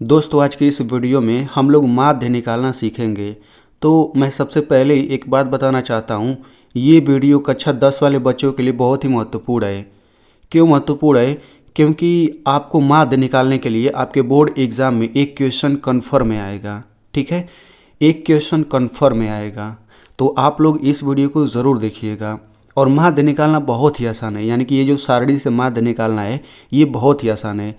दोस्तों आज की इस वीडियो में हम लोग माध्य निकालना सीखेंगे। तो मैं सबसे पहले एक बात बताना चाहता हूँ, ये वीडियो कक्षा 10 वाले बच्चों के लिए बहुत ही महत्वपूर्ण है। क्यों महत्वपूर्ण है? क्योंकि आपको माध्य निकालने के लिए आपके बोर्ड एग्ज़ाम में एक क्वेश्चन कन्फर्म में आएगा। ठीक है, एक क्वेश्चन कन्फर्म में आएगा, तो आप लोग इस वीडियो को ज़रूर देखिएगा। और माध्य निकालना बहुत ही आसान है, यानी कि ये जो सारणी से माध्य निकालना है ये बहुत ही आसान है।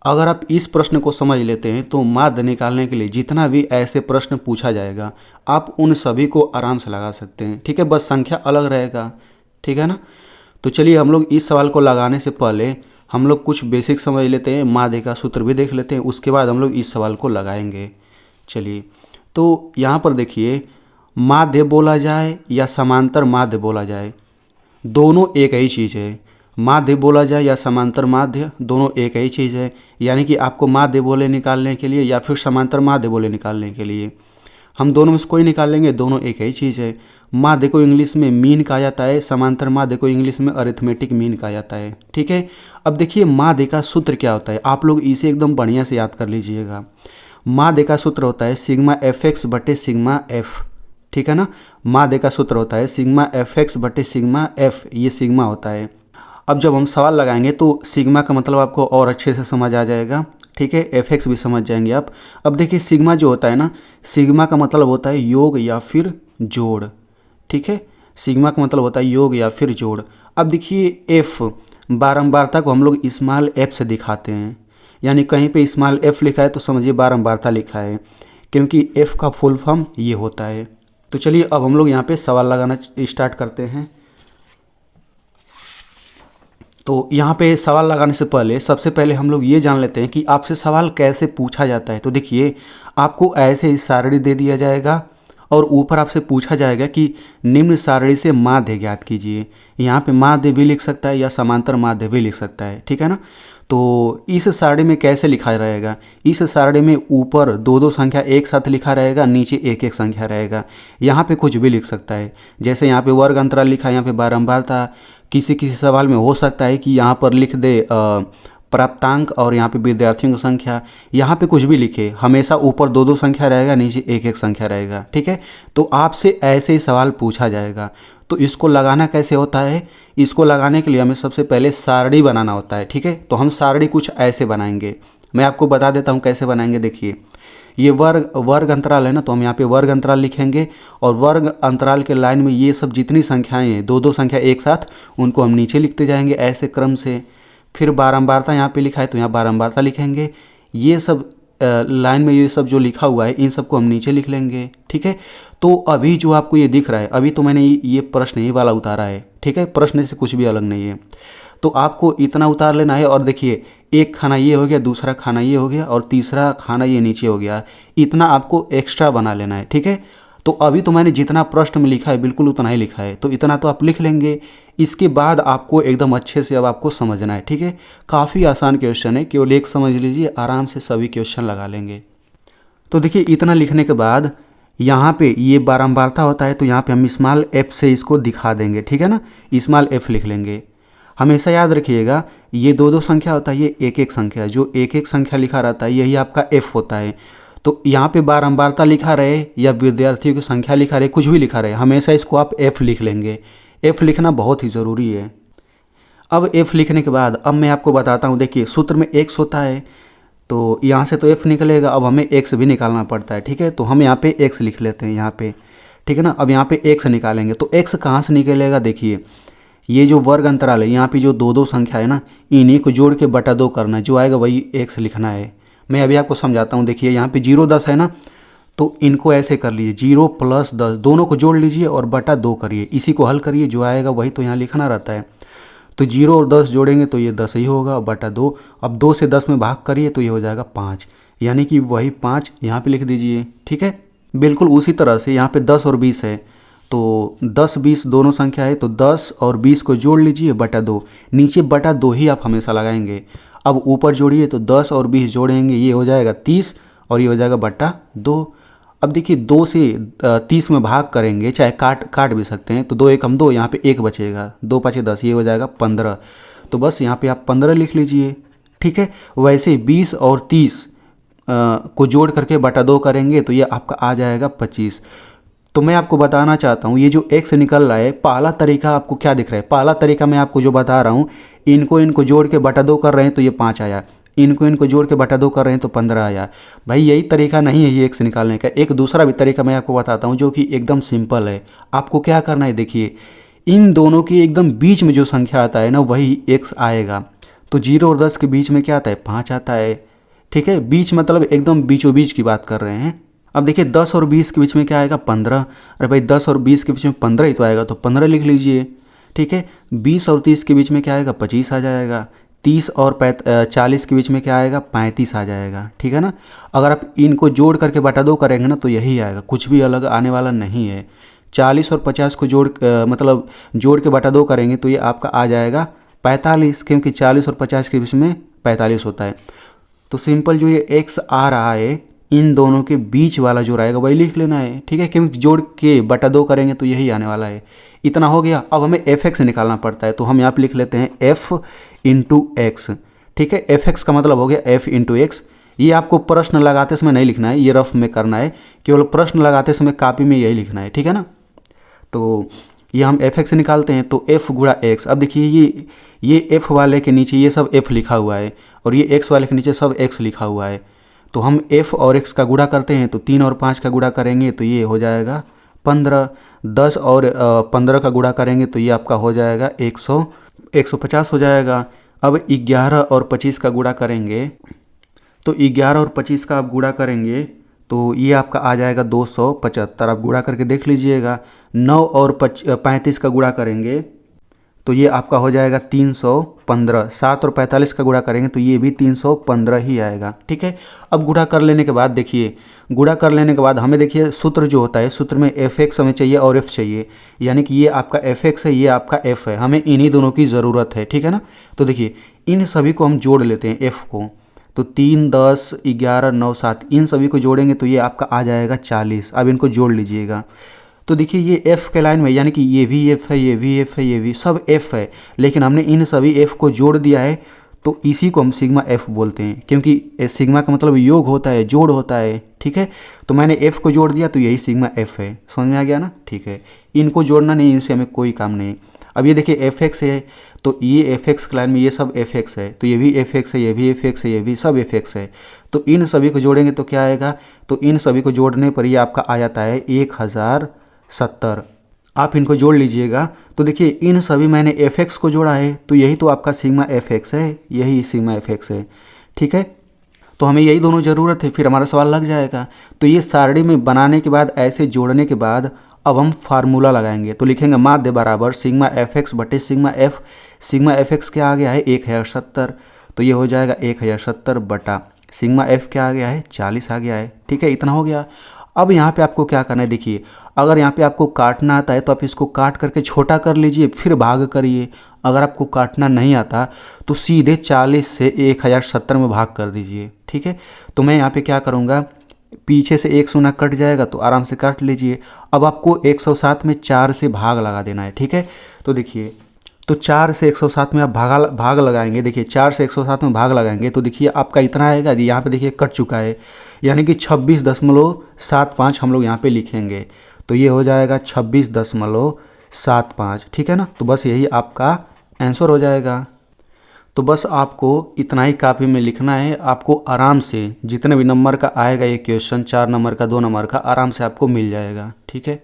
अगर आप इस प्रश्न को समझ लेते हैं तो माध्य निकालने के लिए जितना भी ऐसे प्रश्न पूछा जाएगा आप उन सभी को आराम से लगा सकते हैं। ठीक है, बस संख्या अलग रहेगा। ठीक है ना। तो चलिए हम लोग इस सवाल को लगाने से पहले हम लोग कुछ बेसिक समझ लेते हैं, माध्य का सूत्र भी देख लेते हैं, उसके बाद हम लोग इस सवाल को लगाएंगे। चलिए, तो यहाँ पर देखिए, माध्य बोला जाए या समांतर माध्य बोला जाए, दोनों एक ही चीज़ है। माध्य बोला जाए या समांतर माध्य, दोनों एक ही चीज़ है। यानी कि आपको माध्य बोले निकालने के लिए या फिर समांतर माध्य बोले निकालने के लिए हम दोनों में से कोई निकालेंगे, दोनों एक ही चीज़ है। माध्य को इंग्लिश में मीन कहा जाता है, समांतर माध्य को इंग्लिश में अरिथमेटिक मीन कहा जाता है। ठीक है, अब देखिए माध्य का सूत्र क्या होता है, आप लोग इसे एकदम बढ़िया से याद कर लीजिएगा। माध्य का सूत्र होता है सिग्मा एफ एक्स बटे सिग्मा एफ। ठीक है ना, माध्य का सूत्र होता है सिग्मा एफ एक्स बटे सिग्मा एफ, ये सिग्मा होता है। अब जब हम सवाल लगाएंगे तो सिग्मा का मतलब आपको और अच्छे से समझ आ जाएगा। ठीक है, एफ एक्स भी समझ जाएंगे आप। अब देखिए सिग्मा जो होता है ना, सिग्मा का मतलब होता है योग या फिर जोड़। ठीक है, सिग्मा का मतलब होता है योग या फिर जोड़। अब देखिए एफ, बारंबारता को हम लोग स्मॉल एफ से दिखाते हैं, यानी कहीं पे स्मॉल एफ लिखा है तो समझिए बारंबारता लिखा है, क्योंकि एफ का फुल फॉर्म ये होता है। तो चलिए अब हम लोग यहाँ पे सवाल लगाना स्टार्ट करते हैं। तो यहाँ पे सवाल लगाने से पहले सबसे पहले हम लोग ये जान लेते हैं कि आपसे सवाल कैसे पूछा जाता है। तो देखिए, आपको ऐसे ही सारणी दे दिया जाएगा और ऊपर आपसे पूछा जाएगा कि निम्न सारणी से माध्य ज्ञात कीजिए। यहाँ पे माध्य भी लिख सकता है या समांतर माध्य भी लिख सकता है। ठीक है ना। तो इस सारणी में कैसे लिखा रहेगा, इस सारणी में ऊपर दो दो संख्या एक साथ लिखा रहेगा, नीचे एक एक संख्या रहेगा। यहाँ पे कुछ भी लिख सकता है, जैसे यहाँ पे वर्ग अंतराल लिखा है, यहाँ पे बारंबारता। किसी किसी सवाल में हो सकता है कि यहाँ पर लिख दे प्राप्तांक और यहाँ पे विद्यार्थियों की संख्या, यहाँ पे कुछ भी लिखे, हमेशा ऊपर दो दो संख्या रहेगा, नीचे एक एक संख्या रहेगा। ठीक है, तो आपसे ऐसे ही सवाल पूछा जाएगा। तो इसको लगाना कैसे होता है, इसको लगाने के लिए हमें सबसे पहले सारणी बनाना होता है। ठीक है, तो हम सारणी कुछ ऐसे बनाएंगे, मैं आपको बता देता हूँ कैसे बनाएंगे। देखिए, ये वर्ग अंतराल है ना, तो हम यहाँ पे वर्ग अंतराल लिखेंगे और वर्ग अंतराल के लाइन में ये सब जितनी संख्याएं हैं, दो दो संख्या एक साथ, उनको हम नीचे लिखते जाएंगे ऐसे क्रम से। फिर बारंबारता यहाँ पे लिखा है तो यहाँ बारंबारता लिखेंगे। ये सब लाइन में ये सब जो लिखा हुआ है इन सबको हम नीचे लिख लेंगे। ठीक है, तो अभी जो आपको ये दिख रहा है, अभी तो मैंने ये प्रश्न ही वाला उतारा है। ठीक है, प्रश्न से कुछ भी अलग नहीं है, तो आपको इतना उतार लेना है। और देखिए, एक खाना ये हो गया, दूसरा खाना ये हो गया और तीसरा खाना ये नीचे हो गया, इतना आपको एक्स्ट्रा बना लेना है। ठीक है, तो अभी तो मैंने जितना प्रश्न में लिखा है बिल्कुल उतना ही लिखा है, तो इतना तो आप लिख लेंगे। इसके बाद आपको एकदम अच्छे से अब आपको समझना है। ठीक है, काफ़ी आसान क्वेश्चन है, केवल एक समझ लीजिए, आराम से सभी क्वेश्चन लगा लेंगे। तो देखिए, इतना लिखने के बाद यहाँ पे ये बारंबारता होता है, तो यहाँ पे हम स्मॉल एफ से इसको दिखा देंगे। ठीक है ना, स्मॉल एफ लिख लेंगे। हमेशा याद रखिएगा, ये दो दो संख्या होता है, ये एक एक संख्या, जो एक एक संख्या लिखा रहता है यही आपका एफ होता है। तो यहाँ पे बारंबारता लिखा रहे या विद्यार्थियों की संख्या लिखा रहे, कुछ भी लिखा रहे, हमेशा इसको आप एफ लिख लेंगे। एफ लिखना बहुत ही ज़रूरी है। अब एफ लिखने के बाद अब मैं आपको बताता हूँ। देखिए, सूत्र में एक्स होता है, तो यहाँ से तो एफ निकलेगा, अब हमें एक्स भी निकालना पड़ता है। ठीक है, तो हम यहाँ पे एक्स लिख लेते हैं यहाँ पे। ठीक है ना, अब यहाँ पे एक्स निकालेंगे, तो एक्स कहाँ से निकलेगा, देखिए ये जो वर्ग अंतराल है, यहाँ पे जो दो दो संख्या है ना, इन्हीं को जोड़ के बटा दो करना है, जो आएगा वही एक्स लिखना है। मैं अभी आपको समझाता हूँ। देखिए, यहाँ पे 0 10 है ना, तो इनको ऐसे कर लीजिए, 0 + 10 दोनों को जोड़ लीजिए और बटा 2 करिए, इसी को हल करिए, जो आएगा वही तो यहाँ लिखना रहता है। तो 0 और 10 जोड़ेंगे तो ये 10 ही होगा, बटा 2। अब 2 से 10 में भाग करिए तो ये हो जाएगा 5, यानी कि वही 5 यहाँ पे लिख दीजिए। ठीक है, बिल्कुल उसी तरह से यहाँ पे 10 और 20 है, तो 10 20 दोनों संख्या है, तो 10 और 20 को जोड़ लीजिए, बटा 2। नीचे बटा 2 ही आप हमेशा लगाएंगे। अब ऊपर जोड़िए, तो 10 और 20 जोड़ेंगे, ये हो जाएगा 30 और ये हो जाएगा बटा 2। अब देखिए, 2 से 30 में भाग करेंगे, चाहे काट भी सकते हैं, तो 2 1 हम 2, यहाँ पे 1 बचेगा, 2 5 10, ये हो जाएगा 15। तो बस यहाँ पे आप 15 लिख लीजिए। ठीक है, वैसे 20 और 30 को जोड़ करके बटा 2 करेंगे तो ये आपका आ जाएगा 25। तो मैं आपको बताना चाहता हूँ ये जो x निकल रहा है, पहला तरीका आपको क्या दिख रहा है, पहला तरीका मैं आपको जो बता रहा हूँ, इनको जोड़ के बटा 2 कर रहे हैं तो ये 5 आया, इनको जोड़ के बटा 2 कर रहे हैं तो 15 आया। भाई यही तरीका नहीं है ये x निकालने का। एक दूसरा भी तरीका मैं आपको बताता हूँ जो कि एकदम सिंपल है। आपको क्या करना है, देखिए इन दोनों के एकदम बीच में जो संख्या आता है ना वही x आएगा। तो 0 और 10 के बीच में क्या आता है, 5 आता है। ठीक है, बीच मतलब एकदम बीचों बीच की बात कर रहे हैं। अब देखिए 10 और 20 के बीच में क्या आएगा, 15। अरे भाई 10 और 20 के बीच में 15 ही तो आएगा, तो 15 लिख लीजिए। ठीक है, 20 और 30 के बीच में क्या आएगा, 25 आ जाएगा। 30 और 40 के बीच में क्या आएगा, 35 आ जाएगा। ठीक है ना। अगर आप इनको जोड़ करके बटा 2 करेंगे ना तो यही आएगा, कुछ भी अलग आने वाला नहीं है। 40 और 50 को मतलब जोड़ के बटा 2 करेंगे तो ये आपका आ जाएगा 45, क्योंकि 40 और 50 के बीच में 45 होता है। तो सिंपल जो ये x आ रहा है इन दोनों के बीच वाला जो रहेगा वही लिख लेना है। ठीक है, क्योंकि जोड़ के बटा 2 करेंगे तो यही आने वाला है। इतना हो गया। अब हमें fx निकालना पड़ता है, तो हम यहाँ पे लिख लेते हैं f इंटू एक्स। ठीक है, fx का मतलब हो गया f इंटू एक्स। ये आपको प्रश्न लगाते समय नहीं लिखना है, ये रफ में करना है, केवल प्रश्न लगाते समय कापी में यही लिखना है। ठीक है ना। तो ये हम fx निकालते हैं तो f गुणा x। अब देखिए ये f वाले के नीचे ये सब f लिखा हुआ है और ये x वाले के नीचे सब x लिखा हुआ है। तो हम f और x का गुणा करते हैं तो 3 और 5 का गुणा करेंगे तो ये हो जाएगा 15। 10 और 15 का गुणा करेंगे तो ये आपका हो जाएगा 150 हो जाएगा। अब 11 और 25 का गुणा करेंगे तो 11 और 25 का आप गुणा करेंगे तो ये आपका आ जाएगा 275। आप गुणा करके देख लीजिएगा। 9 और 35 का गुणा करेंगे तो ये आपका हो जाएगा 315। 7 और 45 का गुणा करेंगे तो ये भी 315 ही आएगा। ठीक है, अब गुणा कर लेने के बाद देखिए, गुणा कर लेने के बाद हमें देखिए सूत्र जो होता है, सूत्र में fx हमें चाहिए और f चाहिए, यानी कि ये आपका fx है, ये आपका f है, हमें इन्हीं दोनों की ज़रूरत है। ठीक है ना। तो देखिए इन सभी को हम जोड़ लेते हैं f को, तो 3, 10, 11, 9, 7 इन सभी को जोड़ेंगे तो ये आपका आ जाएगा 40। अब इनको जोड़ लीजिएगा तो देखिए ये f के लाइन में, यानी कि ये भी f है, ये भी f है, ये भी सब f है, लेकिन हमने इन सभी f को जोड़ दिया है तो इसी को हम सिग्मा f बोलते हैं, क्योंकि सिग्मा का मतलब योग होता है, जोड़ होता है। ठीक है, तो मैंने f को जोड़ दिया तो यही सिग्मा f है। समझ में आ गया ना। ठीक है, इनको जोड़ना नहीं, इनसे हमें कोई काम नहीं। अब ये देखिए fx है तो ये fx के लाइन में ये सब fx है, तो ये भी fx है, ये भी fx है, ये भी सब fx है। तो इन सभी को जोड़ेंगे तो क्या आएगा, तो इन सभी को जोड़ने पर ये आपका आ जाता है 1070। आप इनको जोड़ लीजिएगा तो देखिए इन सभी मैंने fx को जोड़ा है तो यही तो आपका सिग्मा fx है, यही सिग्मा fx है। ठीक है, तो हमें यही दोनों ज़रूरत है, फिर हमारा सवाल लग जाएगा। तो ये सारणी में बनाने के बाद, ऐसे जोड़ने के बाद अब हम फार्मूला लगाएंगे। तो लिखेंगे माध्य बराबर सिग्मा fx बटे सिग्मा f। सिग्मा fx क्या आ गया है, 1070, तो ये हो जाएगा 1070 बटा सिग्मा f क्या आ गया है, 40 आ गया है। ठीक है, इतना हो गया। अब यहाँ पे आपको क्या करना है, देखिए अगर यहाँ पे आपको काटना आता है तो आप इसको काट करके छोटा कर लीजिए, फिर भाग करिए। अगर आपको काटना नहीं आता तो सीधे 40 से 1070 में भाग कर दीजिए। ठीक है, तो मैं यहाँ पे क्या करूँगा, पीछे से 1 शून्य कट जाएगा तो आराम से काट लीजिए। अब आपको 107 में 4 से भाग लगा देना है। ठीक है, तो देखिए तो 4 से 107 में आप भाग लगाएंगे। देखिए 4 से 107 में भाग लगाएंगे तो देखिए आपका इतना आएगा। यहाँ पे देखिए कट चुका है, यानी कि 26.75 हम लोग यहाँ पे लिखेंगे तो ये हो जाएगा 26.75। ठीक है ना। तो बस यही आपका आंसर हो जाएगा। तो बस आपको इतना ही कापी में लिखना है। आपको आराम से जितने भी नंबर का आएगा ये क्वेश्चन, 4 नंबर का, 2 नंबर का, आराम से आपको मिल जाएगा। ठीक है।